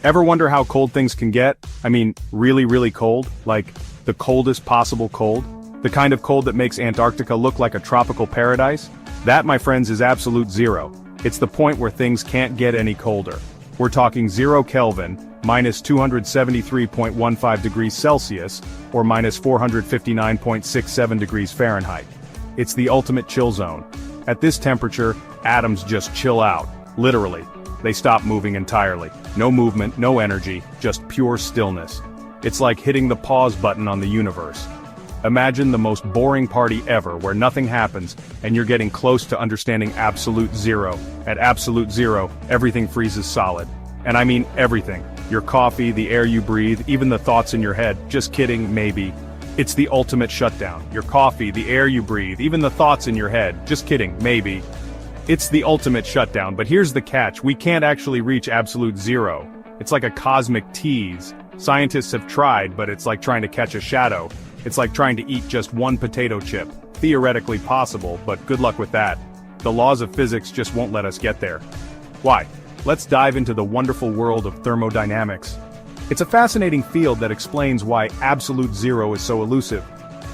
Ever wonder how cold things can get? I mean, really, really cold? Like, the coldest possible cold? The kind of cold that makes Antarctica look like a tropical paradise? That, my friends, is absolute zero. It's the point where things can't get any colder. We're talking 0 Kelvin, minus 273.15 degrees Celsius, or minus 459.67 degrees Fahrenheit. It's the ultimate chill zone. At this temperature, atoms just chill out, literally. They stop moving entirely. No movement, no energy, just pure stillness. It's like hitting the pause button on the universe. Imagine the most boring party ever where nothing happens, and you're getting close to understanding absolute zero. At absolute zero, everything freezes solid. And I mean everything. Your coffee, the air you breathe, even the thoughts in your head. Just kidding, maybe. It's the ultimate shutdown. Your coffee, the air you breathe, even the thoughts in your head. Just kidding, maybe. It's the ultimate shutdown, but here's the catch: we can't actually reach absolute zero. It's like a cosmic tease. Scientists have tried, but it's like trying to catch a shadow. It's like trying to eat just one potato chip. Theoretically possible, but good luck with that. The laws of physics just won't let us get there. Why? Let's dive into the wonderful world of thermodynamics. It's a fascinating field that explains why absolute zero is so elusive.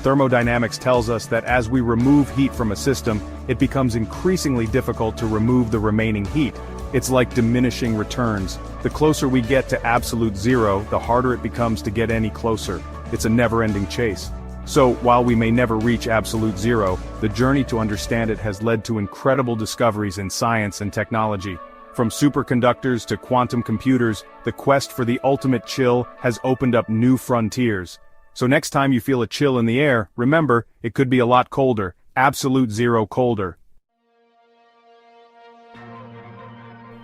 Thermodynamics tells us that as we remove heat from a system, it becomes increasingly difficult to remove the remaining heat. It's like diminishing returns. The closer we get to absolute zero, the harder it becomes to get any closer. It's a never-ending chase. So, while we may never reach absolute zero, the journey to understand it has led to incredible discoveries in science and technology. From superconductors to quantum computers, the quest for the ultimate chill has opened up new frontiers. So next time you feel a chill in the air, remember, it could be a lot colder, absolute zero colder.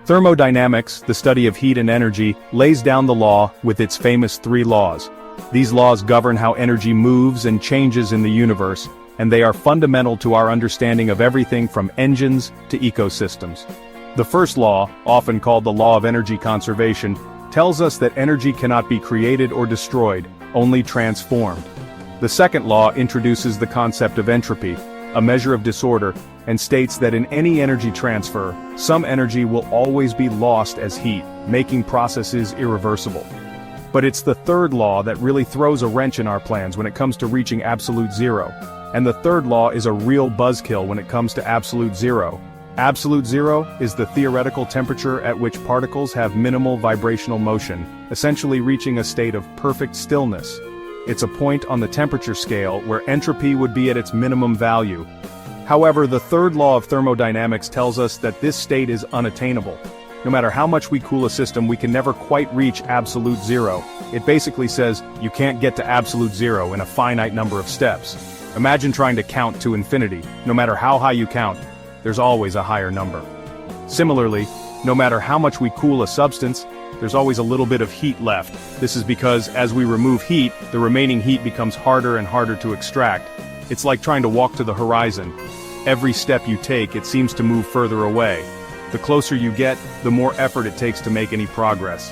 Thermodynamics, the study of heat and energy, lays down the law with its famous 3 laws. These laws govern how energy moves and changes in the universe, and they are fundamental to our understanding of everything from engines to ecosystems. The first law, often called the law of energy conservation, tells us that energy cannot be created or destroyed, only transformed. The second law introduces the concept of entropy, a measure of disorder, and states that in any energy transfer, some energy will always be lost as heat, making processes irreversible. But it's the third law that really throws a wrench in our plans when it comes to reaching absolute zero. And the third law is a real buzzkill when it comes to absolute zero. Absolute zero is the theoretical temperature at which particles have minimal vibrational motion, essentially reaching a state of perfect stillness. It's a point on the temperature scale where entropy would be at its minimum value. However, the third law of thermodynamics tells us that this state is unattainable. No matter how much we cool a system, we can never quite reach absolute zero. It basically says, you can't get to absolute zero in a finite number of steps. Imagine trying to count to infinity. No matter how high you count, there's always a higher number. Similarly, no matter how much we cool a substance, there's always a little bit of heat left. This is because as we remove heat, the remaining heat becomes harder and harder to extract. It's like trying to walk to the horizon. Every step you take, it seems to move further away. The closer you get, the more effort it takes to make any progress.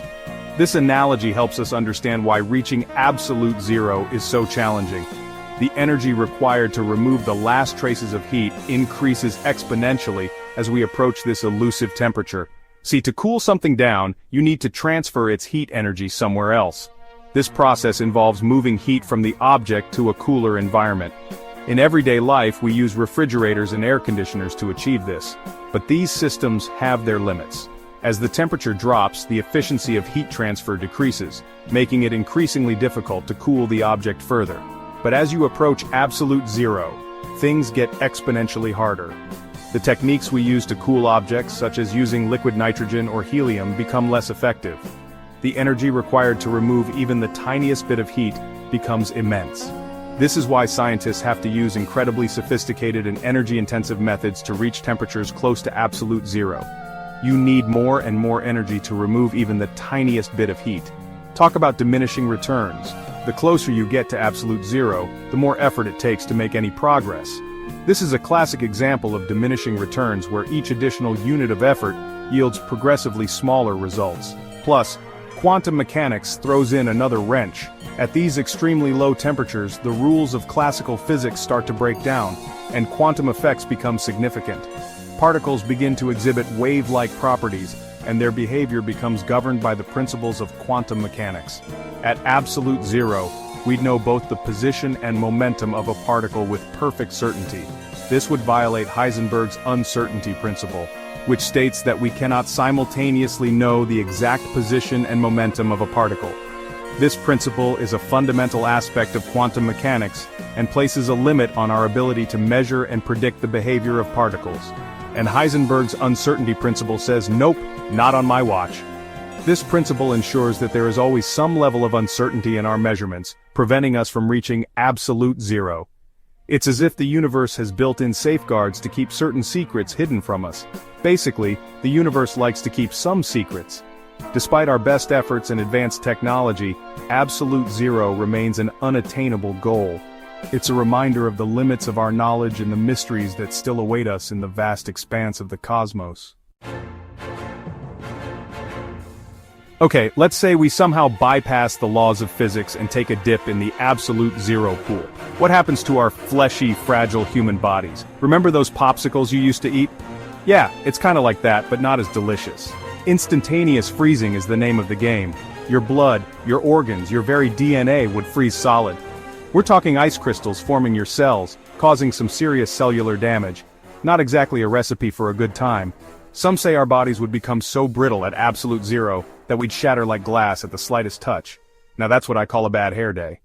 This analogy helps us understand why reaching absolute zero is so challenging. The energy required to remove the last traces of heat increases exponentially as we approach this elusive temperature. See, to cool something down, you need to transfer its heat energy somewhere else. This process involves moving heat from the object to a cooler environment. In everyday life, we use refrigerators and air conditioners to achieve this. But these systems have their limits. As the temperature drops, the efficiency of heat transfer decreases, making it increasingly difficult to cool the object further. But as you approach absolute zero, things get exponentially harder. The techniques we use to cool objects, such as using liquid nitrogen or helium, become less effective. The energy required to remove even the tiniest bit of heat becomes immense. This is why scientists have to use incredibly sophisticated and energy-intensive methods to reach temperatures close to absolute zero. You need more and more energy to remove even the tiniest bit of heat. Talk about diminishing returns. The closer you get to absolute zero, the more effort it takes to make any progress. This is a classic example of diminishing returns where each additional unit of effort yields progressively smaller results. Plus, quantum mechanics throws in another wrench. At these extremely low temperatures, the rules of classical physics start to break down, and quantum effects become significant. Particles begin to exhibit wave-like properties, and their behavior becomes governed by the principles of quantum mechanics. At absolute zero, we'd know both the position and momentum of a particle with perfect certainty. This would violate Heisenberg's uncertainty principle, which states that we cannot simultaneously know the exact position and momentum of a particle. This principle is a fundamental aspect of quantum mechanics and places a limit on our ability to measure and predict the behavior of particles. And Heisenberg's uncertainty principle says, nope, not on my watch. This principle ensures that there is always some level of uncertainty in our measurements, preventing us from reaching absolute zero. It's as if the universe has built-in safeguards to keep certain secrets hidden from us. Basically, the universe likes to keep some secrets. Despite our best efforts and advanced technology, absolute zero remains an unattainable goal. It's a reminder of the limits of our knowledge and the mysteries that still await us in the vast expanse of the cosmos. Okay, let's say we somehow bypass the laws of physics and take a dip in the absolute zero pool. What happens to our fleshy, fragile human bodies? Remember those popsicles you used to eat? Yeah, it's kinda like that, but not as delicious. Instantaneous freezing is the name of the game. Your blood, your organs, your very DNA would freeze solid. We're talking ice crystals forming your cells, causing some serious cellular damage. Not exactly a recipe for a good time. Some say our bodies would become so brittle at absolute zero that we'd shatter like glass at the slightest touch. Now that's what I call a bad hair day.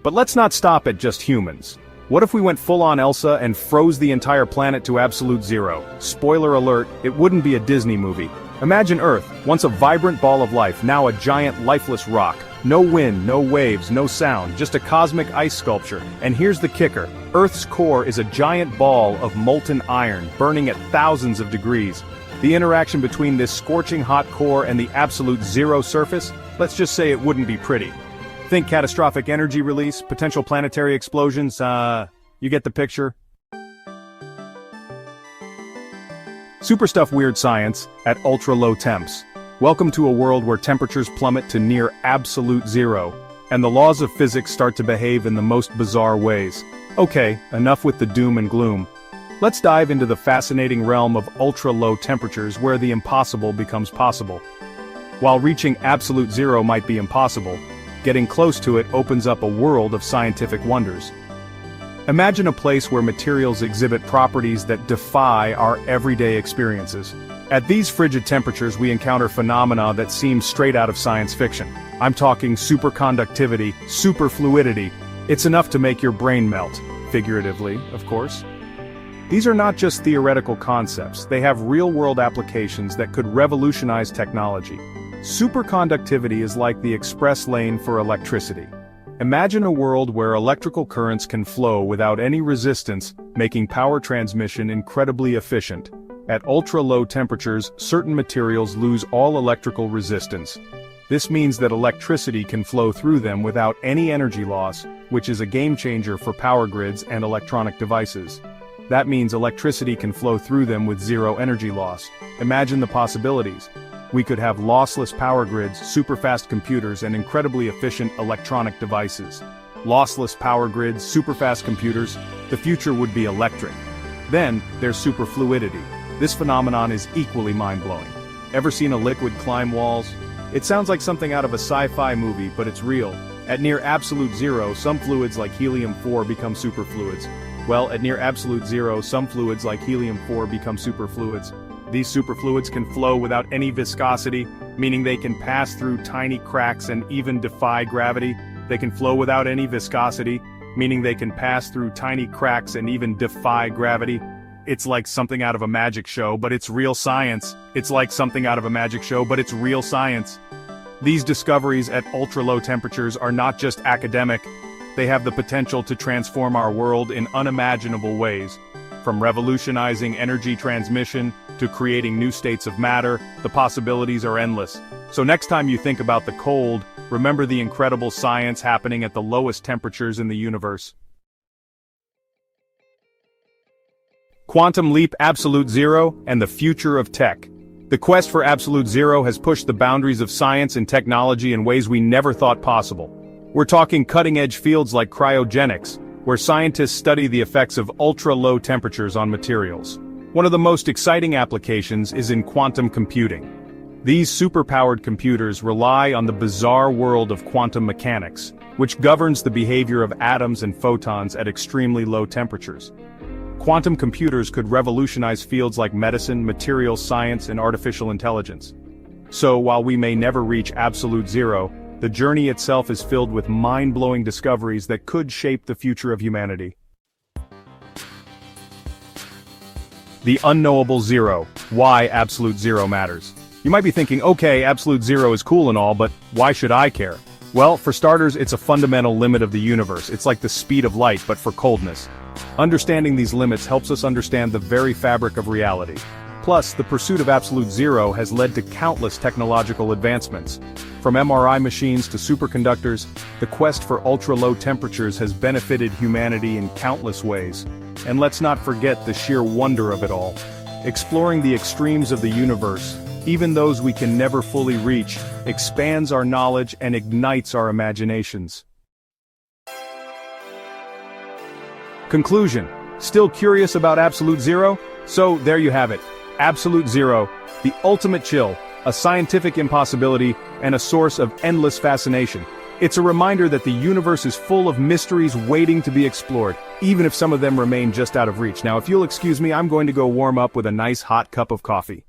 But let's not stop at just humans. What if we went full-on Elsa and froze the entire planet to absolute zero? Spoiler alert, it wouldn't be a Disney movie. Imagine Earth, once a vibrant ball of life, now a giant lifeless rock. No wind, no waves, no sound, just a cosmic ice sculpture. And here's the kicker. Earth's core is a giant ball of molten iron, burning at thousands of degrees. The interaction between this scorching hot core and the absolute zero surface, let's just say it wouldn't be pretty. Think catastrophic energy release, potential planetary explosions, you get the picture? Super stuff weird science at ultra-low temps. Welcome to a world where temperatures plummet to near absolute zero, and the laws of physics start to behave in the most bizarre ways. Okay, enough with the doom and gloom. Let's dive into the fascinating realm of ultra-low temperatures where the impossible becomes possible. While reaching absolute zero might be impossible, getting close to it opens up a world of scientific wonders. Imagine a place where materials exhibit properties that defy our everyday experiences. At these frigid temperatures we encounter phenomena that seem straight out of science fiction. I'm talking superconductivity, superfluidity. It's enough to make your brain melt, figuratively, of course. These are not just theoretical concepts, they have real-world applications that could revolutionize technology. Superconductivity is like the express lane for electricity. Imagine a world where electrical currents can flow without any resistance, making power transmission incredibly efficient. At ultra-low temperatures, certain materials lose all electrical resistance. This means that electricity can flow through them without any energy loss, which is a game-changer for power grids and electronic devices. That means electricity can flow through them with zero energy loss. Imagine the possibilities. We could have lossless power grids, super-fast computers, and incredibly efficient electronic devices. Lossless power grids, super-fast computers, the future would be electric. Then, there's superfluidity. This phenomenon is equally mind-blowing. Ever seen a liquid climb walls? It sounds like something out of a sci-fi movie, but it's real. At near absolute zero, some fluids like helium-4 become superfluids. Well, at near absolute zero, some fluids like helium-4 become superfluids. These superfluids can flow without any viscosity, meaning they can pass through tiny cracks and even defy gravity. They can flow without any viscosity, meaning they can pass through tiny cracks and even defy gravity. It's like something out of a magic show, but it's real science. It's like something out of a magic show, but it's real science. These discoveries at ultra-low temperatures are not just academic, they have the potential to transform our world in unimaginable ways. From revolutionizing energy transmission to creating new states of matter, the possibilities are endless. So next time you think about the cold, remember the incredible science happening at the lowest temperatures in the universe. Quantum leap absolute zero and the future of tech. The quest for absolute zero has pushed the boundaries of science and technology in ways we never thought possible. We're talking cutting-edge fields like cryogenics, where scientists study the effects of ultra-low temperatures on materials. One of the most exciting applications is in quantum computing. These superpowered computers rely on the bizarre world of quantum mechanics, which governs the behavior of atoms and photons at extremely low temperatures. Quantum computers could revolutionize fields like medicine, materials science, and artificial intelligence. So, while we may never reach absolute zero, the journey itself is filled with mind-blowing discoveries that could shape the future of humanity. The unknowable zero. Why absolute zero matters. You might be thinking, okay, absolute zero is cool and all, but why should I care? Well, for starters, it's a fundamental limit of the universe. It's like the speed of light, but for coldness. Understanding these limits helps us understand the very fabric of reality. Plus, the pursuit of absolute zero has led to countless technological advancements. From MRI machines to superconductors, the quest for ultra-low temperatures has benefited humanity in countless ways. And let's not forget the sheer wonder of it all. Exploring the extremes of the universe, even those we can never fully reach, expands our knowledge and ignites our imaginations. Conclusion. Still curious about absolute zero? So, there you have it. Absolute zero, the ultimate chill, a scientific impossibility, and a source of endless fascination. It's a reminder that the universe is full of mysteries waiting to be explored, even if some of them remain just out of reach. Now, if you'll excuse me, I'm going to go warm up with a nice hot cup of coffee.